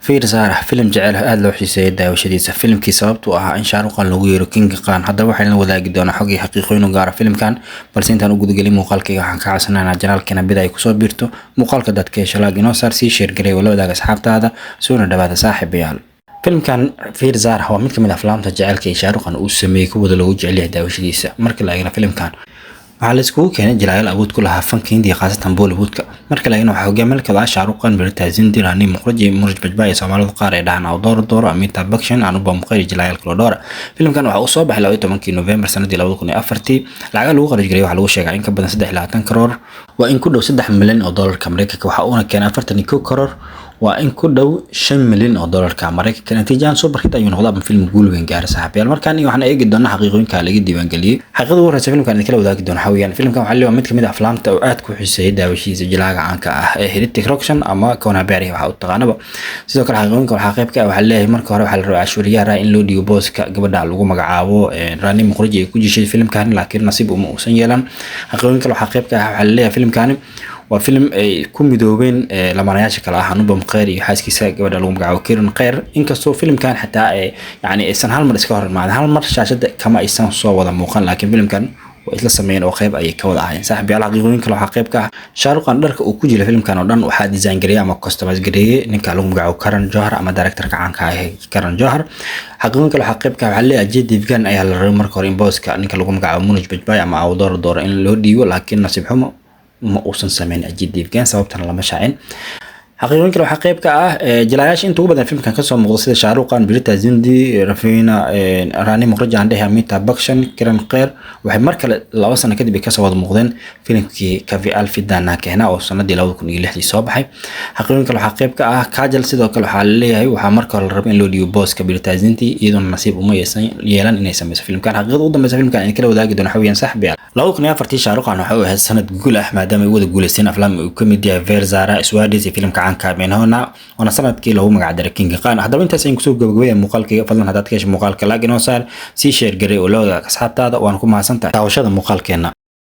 fiir saarax filim jecel aad loo xiiseeyay daawashadiisa filimkii sababtu ahaa in shaaruqan lagu yeero King Khan haddaba waxaan wadaagi doonaa xogii xaqiiqooyin u gaara filimkan balse intaan u gudagelin muuqaalkayga waxaan ka codsanaynaa janaalkeena bid ay kusoo biirto muuqaalka dadka ee shalaag inoo saar sii share gareey wala wadaaga asxaabtaada soona dhawaada saaxiibayaal filimkan fiir saarax waa mid ka mid ah aflaamta jecelka ee shaaruqan uu sameeyay kuwada lagu jecel yahay daawashadiisa marka la eego filimkan waxaa la iskugu keenay jilayaal awood ku lahaa fanka Hindiya khaasatan Bollywoodka marka la eego waxaa hogaaminaya Shaaruqan Birtazin Dirani Muqraji Murj Bajbay Soomaalidu qaar ay dhahan dooro Amitabh Bachchan aanu bamqay jilayaal kala dhowr filimkan waxa uu soo baxay 12 November sanadii 2004 lacag lagu qaraj gareeyay waxa lagu sheegay in ka badan 3 karoor waa in ku dhow 3 milyan oo dollarka Mareykanka waxa uu keenay 41 karoor waa in ku dhow 5 milyan oo dollarka Mareykanka natiijada soo barkid ayuu noqday film guul weyn gaar saaxiibayaal markaan waxaan eegi doonaa xaqiiqooyinka laga diiwaan galiyay xaqiiqada waraysa filimkan kala wadaagi doona xawiyaan filimkan waxa leeyahay mid kamid ah aflaamta oo aad ku xiiseeyay daawashiisa jilaaga caanka ah ee Hrithik Roshan ama Kona Berry waxa uu taqaanaba sidoo kale xaqiiqooyinka waxa qayb ka ah waxa leeyahay marka hore waxa la rabaa Ashwariya Rai in loo dhigo booska gabadha lagu magacaabo Rani Muqraji ay ku jishay filimkan laakiin nasiib uma uusan yeelan xaqiiqooyinka waxa qayb ka ah waxa leeyahay filimkan waa film ay ku midoobeen lamanayaasha kala ah Anubam Khair iyo xaaskiisa gabadha lagu magacaabo Kiran Khair inkastoo filmkan xataa yani aysan hal mar iska hor imaadin hal mar shaashada kama aysan soo wada muuqan laakiin filmkan waa isla sameeyeen oo qayb ay ka wada ahaayeen saaxiibayaal xaqiiqooyinka waxa qayb ka ah Shaaruqan dharka uu ku jiro filmkan oo dhan waxa design gareeyay ama customize gareeyay ninka lagu magacaabo Karan Johar ama director-ka caanka ah Karan Johar xaqiiqooyinka waxa qayb ka ah waxa leeyahay Ajay Devgan ayaa la rabay marka hore in booska ninka lagu magacaabo Murj Bajbay ama dooro in loo dhiibo laakiin nasiib xumo ma uusan sameyn Ajay Devgan sababtana lama shaacin xaqiiqooyinka waxa qayb ka ah jilayaasha inta ugu badan filmkan ka soo muuqda sida Shaaruqan Birtazin Rafina Rani Muqraji Andeha Amitabh Bachchan Kiran Khair waxay mar kale 2 sano kadib ka soo wada muuqdeen filimkii Kavi Alfidana keena oo sanadii 2006 soo baxay xaqiiqooyinka waxa qayb ka ah Kajal sidoo kale waxa la leeyahay waxa mar kale la rabay in loo dhiibo booska Birtazin iyadoo nasiib uma yeelan inay sameyso filmkan xaqiiqada ugu dambaysa filmkan in kala wadaagi doona xawiyaan saaxiibayaal 2004 Shaaruqan waxa uu ahaa sanad guul ah maadaama ay wada guuleysteen aflaam uu ka mid yahay Veer Zara Swadis filmka caanka Menhona wana sanadkii lagu magac daray King Khan haddaba intaas ayaan kusoo gabagabeeyay muuqaalkayga fadlan haddaad ka hesho muuqaalka like inoo saar sii share gareey oo la wadaaga asxaabtaada waan ku mahadsantahay daawashada muuqaalkeena